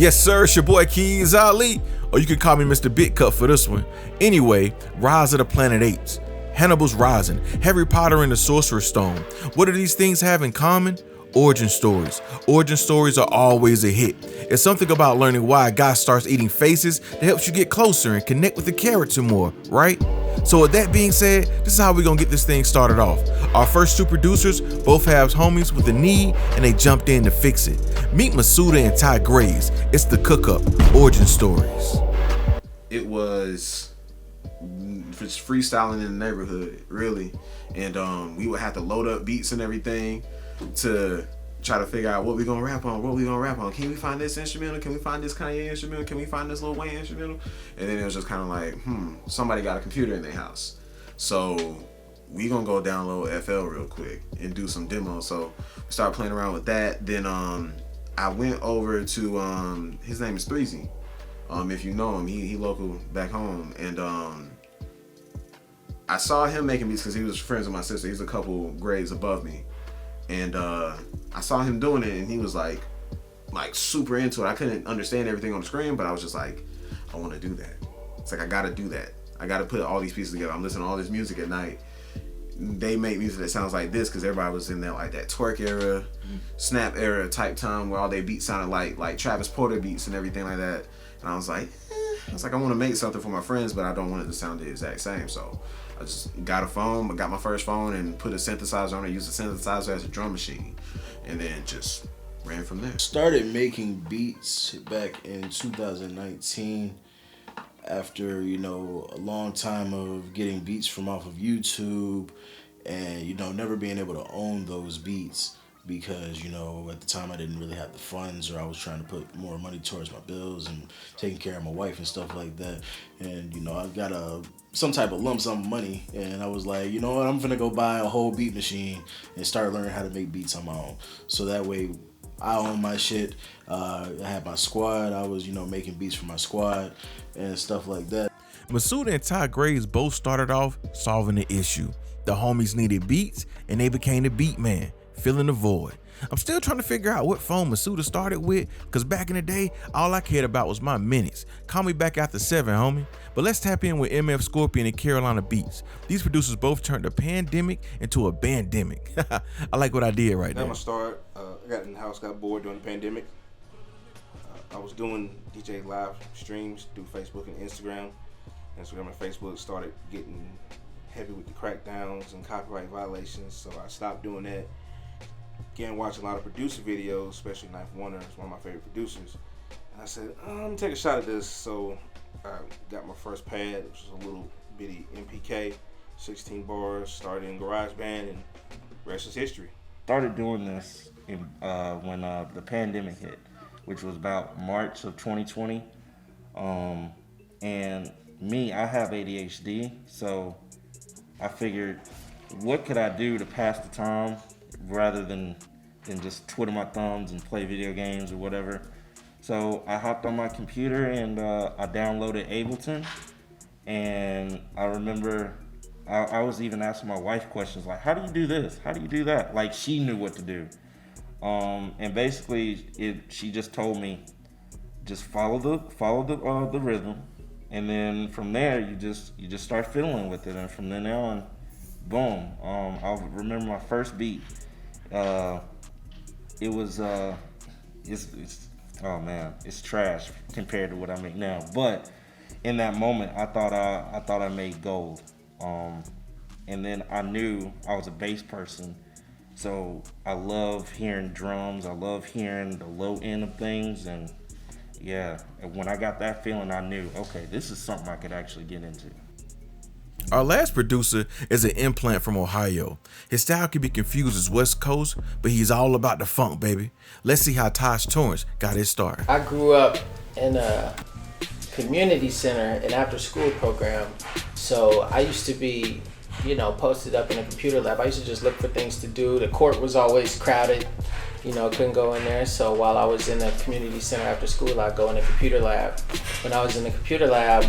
Yes, sir, it's your boy Keiz Ali, or you can call me Mr. Big Cut for this one. Anyway, Rise of the Planet Apes, Hannibal's Rising, Harry Potter and the Sorcerer's Stone. What do these things have in common? Origin stories. Origin stories are always a hit. It's something about learning why a guy starts eating faces that helps you get closer and connect with the character more, right? So with that being said, this is how we're gonna get this thing started off. Our first two producers both have homies with a need and they jumped in to fix it. Meet Mastua and Ty Graves. It's the Cook Up Origin Stories. It was just freestyling in the neighborhood, really. And we would have to load up beats and everything to try to figure out what we gonna rap on, Can we find this instrumental? Can we find this Kanye instrumental? Can we find this Lil Wayne instrumental? And then it was just kind of like, somebody got a computer in their house. So we gonna go download FL real quick and do some demos. So we started playing around with that. Then I went over to, his name is Threezy. If you know him, he local back home. And I saw him making beats because he was friends with my sister. He's a couple grades above me. And I saw him doing it, and he was like super into it. I couldn't understand everything on the screen, but I was just like, I want to do that. It's like, I got to do that. I got to put all these pieces together. I'm listening to all this music at night. They make music that sounds like this because everybody was in there like that twerk era, snap era type time where all their beats sounded like Travis Porter beats and everything like that. And I was like, I want to make something for my friends, but I don't want it to sound the exact same. So I just got a phone, got my first phone and put a synthesizer on it, used the synthesizer as a drum machine, and then just ran from there. Started making beats back in 2019 after, a long time of getting beats from off of YouTube and, never being able to own those beats because, at the time I didn't really have the funds, or I was trying to put more money towards my bills and taking care of my wife and stuff like that. And, I got some type of lump sum money, and I was like, you know what, I'm gonna go buy a whole beat machine and start learning how to make beats on my own. So that way I own my shit. I had my squad. I was, making beats for my squad and stuff like that. Mastua and Ty Graves both started off solving the issue. The homies needed beats, and they became the beat man, filling the void. I'm still trying to figure out what phone Mastua started with, because back in the day, all I cared about was my minutes. Call me back after 7, homie. But let's tap in with MF Scorpion and Karolina Beatz. These producers both turned a pandemic into a bandemic. I like what I did right now. I'm gonna start. I got in the house, got bored during the pandemic. I was doing DJ live streams through Facebook and Instagram. Instagram and Facebook started getting heavy with the crackdowns and copyright violations, so I stopped doing that. Again, watching a lot of producer videos, especially Knife Warner is one of my favorite producers. And I said, I'm gonna take a shot at this. So I got my first pad, which was a little bitty MPK, 16 bars, started in GarageBand, and rest is history. Started doing this when the pandemic hit, which was about March of 2020. And me, I have ADHD, so I figured, what could I do to pass the time rather than just twiddle my thumbs and play video games or whatever. So I hopped on my computer and I downloaded Ableton, and I remember I was even asking my wife questions like, how do you do this? How do you do that? Like, she knew what to do. And basically she just told me, just follow the rhythm, and then from there you just start fiddling with it, and from then on, boom. I remember my first beat. It was it's trash compared to what I make now. But in that moment, I thought I made gold. And then I knew I was a bass person, so I love hearing drums. I love hearing the low end of things, and when I got that feeling, I knew, okay, this is something I could actually get into. Our last producer is an implant from Ohio. His style can be confused as West Coast, but he's all about the funk, baby. Let's see how Taj Torrence got his start. I grew up in a community center, an after-school program, so I used to be, posted up in a computer lab. I used to just look for things to do. The court was always crowded, couldn't go in there. So while I was in the community center after school, I'd go in the computer lab. When I was in the computer lab,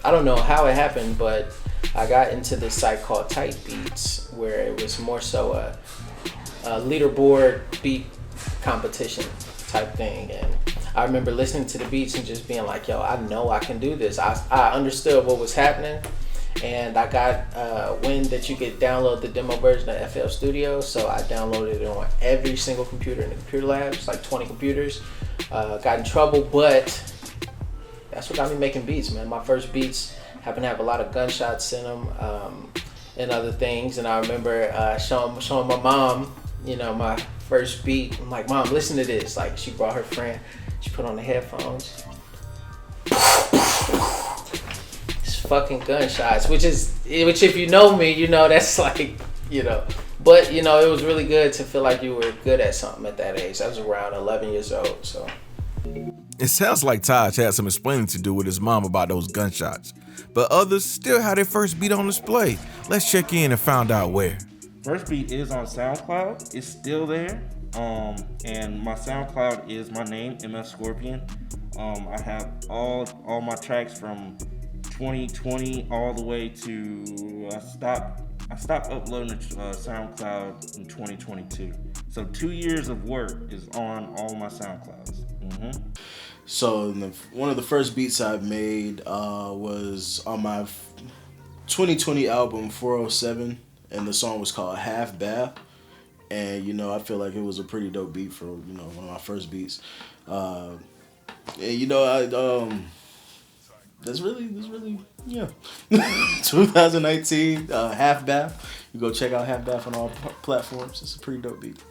I don't know how it happened, but I got into this site called Tight Beats, where it was more so a leaderboard beat competition type thing. And I remember listening to the beats and just being like, yo, I know I can do this. I understood what was happening. And I got wind that you could download the demo version of FL Studio, so I downloaded it on every single computer in the computer lab. It's like 20 computers. Got in trouble, but that's what got me making beats, man. My first beats happen to have a lot of gunshots in them and other things. And I remember showing my mom, you know, my first beat. I'm like, Mom, listen to this. Like, she brought her friend. She put on the headphones. Fucking gunshots, which if you know me, you know that's like, you know, but you know, it was really good to feel like you were good at something at that age. I was around 11 years old, so. It sounds like Taj had some explaining to do with his mom about those gunshots, but others still had their first beat on display. Let's check in and find out where. First beat is on SoundCloud. It's still there. And my SoundCloud is my name, MF Scorpion. I have all my tracks from 2020 all the way to I stopped uploading to SoundCloud in 2022. So 2 years of work is on all my SoundClouds. Mm-hmm. So one of the first beats I made was on my 2020 album 407, and the song was called Half Bath. And you know, I feel like it was a pretty dope beat for, you know, one of my first beats. And you know, That's really, yeah. 2019, Half Bath. You go check out Half Bath on all platforms. It's a pretty dope beat.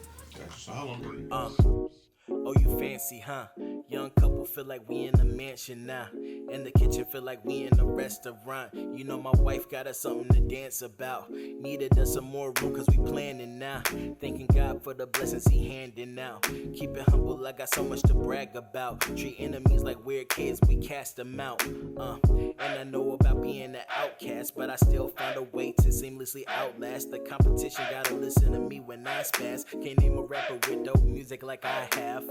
Oh, you fancy, huh? Young couple feel like we in a mansion now. And the kitchen feel like we in a restaurant. You know my wife got us something to dance about. Needed us some more room cause we planning now. Thanking God for the blessings he handing out. Keep it humble, I got so much to brag about. Treat enemies like weird kids, we cast them out. And I know about being an outcast, but I still found a way to seamlessly outlast the competition. Gotta listen to me when I spaz. Can't name a rapper with dope music like I have.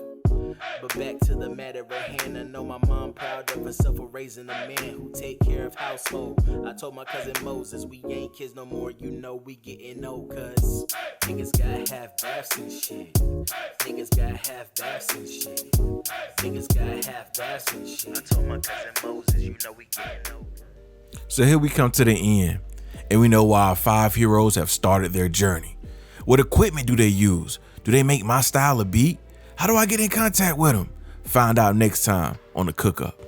But back to the matter at hand, I know my mom proud of herself for raising a man who take care of household. I told my cousin Moses, we ain't kids no more, you know we getting old, cause niggas got half baths and shit. Niggas got half baths and shit. Niggas got half baths and shit. I told my cousin Moses, you know we getting old. So here we come to the end, and we know why our 5 heroes have started their journey. What equipment do they use? Do they make my style a beat? How do I get in contact with them? Find out next time on The Cook Up.